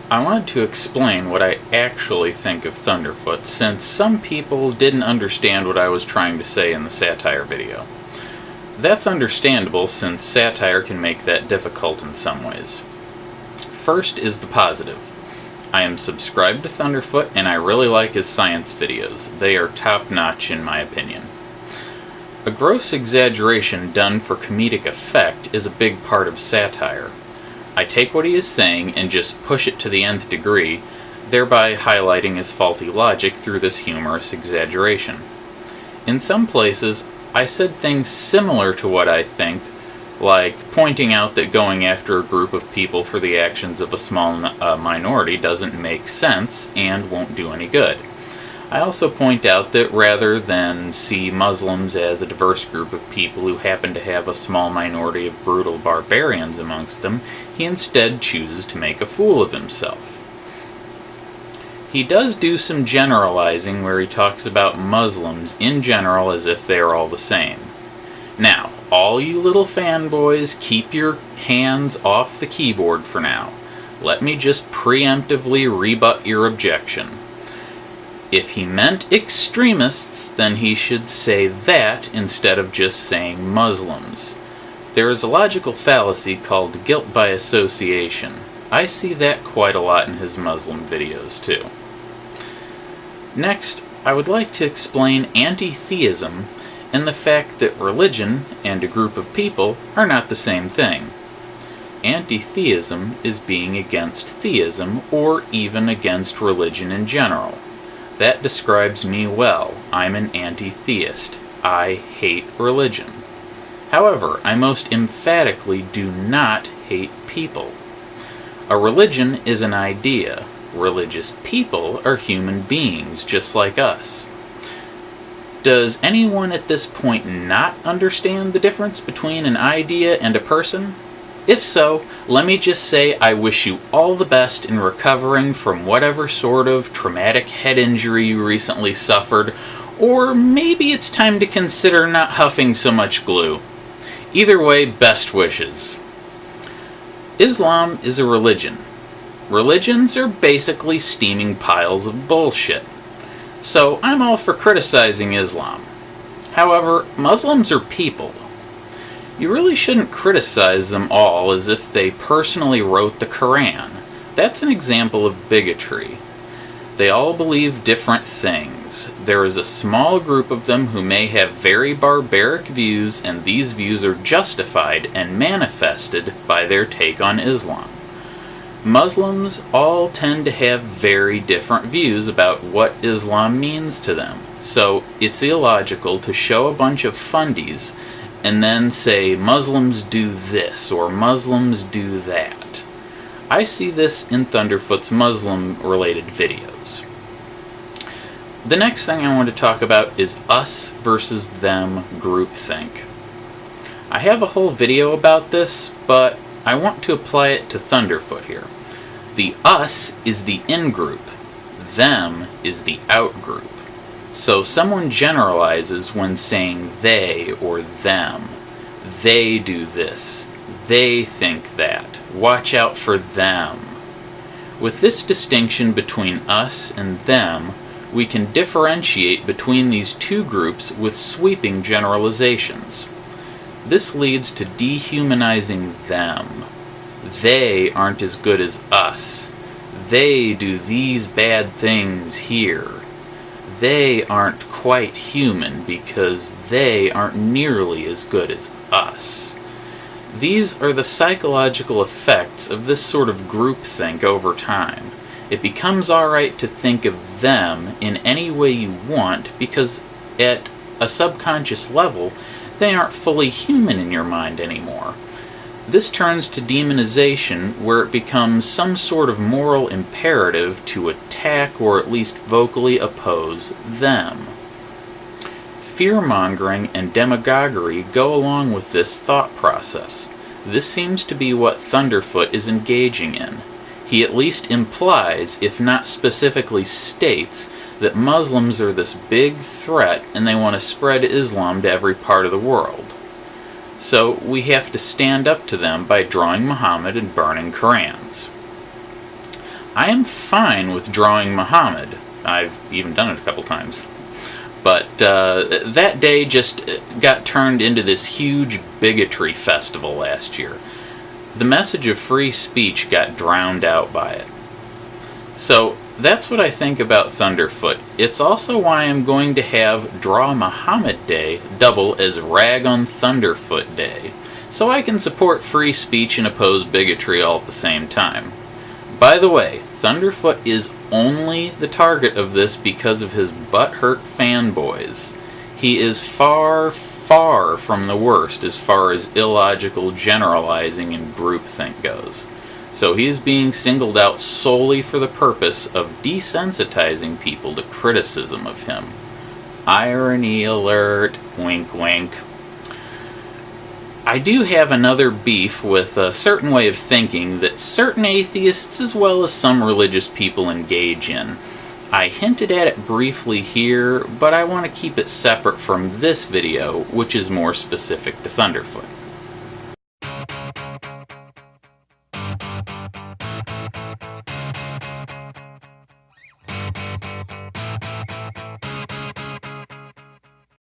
I wanted to explain what I actually think of Thunderfoot, since some people didn't understand what I was trying to say in the satire video. That's understandable, since satire can make that difficult in some ways. First is the positive. I am subscribed to Thunderfoot and I really like his science videos. They are top-notch in my opinion. A gross exaggeration done for comedic effect is a big part of satire. I take what he is saying and just push it to the nth degree, thereby highlighting his faulty logic through this humorous exaggeration. In some places, I said things similar to what I think, like pointing out that going after a group of people for the actions of a small minority doesn't make sense and won't do any good. I also point out that rather than see Muslims as a diverse group of people who happen to have a small minority of brutal barbarians amongst them, he instead chooses to make a fool of himself. He does do some generalizing where he talks about Muslims in general as if they are all the same. Now, all you little fanboys, keep your hands off the keyboard for now. Let me just preemptively rebut your objection. If he meant extremists, then he should say that instead of just saying Muslims. There is a logical fallacy called guilt by association. I see that quite a lot in his Muslim videos too. Next, I would like to explain anti-theism and the fact that religion and a group of people are not the same thing. Anti-theism is being against theism or even against religion in general. That describes me well. I'm an anti-theist. I hate religion. However, I most emphatically do not hate people. A religion is an idea. Religious people are human beings just like us. Does anyone at this point not understand the difference between an idea and a person? If so, let me just say I wish you all the best in recovering from whatever sort of traumatic head injury you recently suffered, or maybe it's time to consider not huffing so much glue. Either way, best wishes. Islam is a religion. Religions are basically steaming piles of bullshit. So I'm all for criticizing Islam. However, Muslims are people. You really shouldn't criticize them all as if they personally wrote the Quran. That's an example of bigotry. They all believe different things. There is a small group of them who may have very barbaric views, and these views are justified and manifested by their take on Islam. Muslims all tend to have very different views about what Islam means to them, so it's illogical to show a bunch of fundies and then say Muslims do this or Muslims do that. I see this in Thunderfoot's Muslim-related videos. The next thing I want to talk about is us versus them groupthink. I have a whole video about this, but I want to apply it to Thunderfoot here. The us is the in-group, them is the out-group. So someone generalizes when saying they or them. They do this. They think that. Watch out for them. With this distinction between us and them, we can differentiate between these two groups with sweeping generalizations. This leads to dehumanizing them. They aren't as good as us. They do these bad things here. They aren't quite human because they aren't nearly as good as us. These are the psychological effects of this sort of groupthink over time. It becomes alright to think of them in any way you want because at a subconscious level, they aren't fully human in your mind anymore. This turns to demonization, where it becomes some sort of moral imperative to attack or at least vocally oppose them. Fear-mongering and demagoguery go along with this thought process. This seems to be what Thunderfoot is engaging in. He at least implies, if not specifically states, that Muslims are this big threat and they want to spread Islam to every part of the world. So we have to stand up to them by drawing Muhammad and burning Qurans. I am fine with drawing Muhammad. I've even done it a couple times. But that day just got turned into this huge bigotry festival last year. The message of free speech got drowned out by it. So that's what I think about Thunderfoot. It's also why I'm going to have Draw Muhammad Day double as Rag on Thunderfoot Day, so I can support free speech and oppose bigotry all at the same time. By the way, Thunderfoot is only the target of this because of his butthurt fanboys. He is far, far from the worst as far as illogical generalizing and groupthink goes. So he is being singled out solely for the purpose of desensitizing people to criticism of him. Irony alert, wink wink. I do have another beef with a certain way of thinking that certain atheists as well as some religious people engage in. I hinted at it briefly here, but I want to keep it separate from this video, which is more specific to Thunderfoot.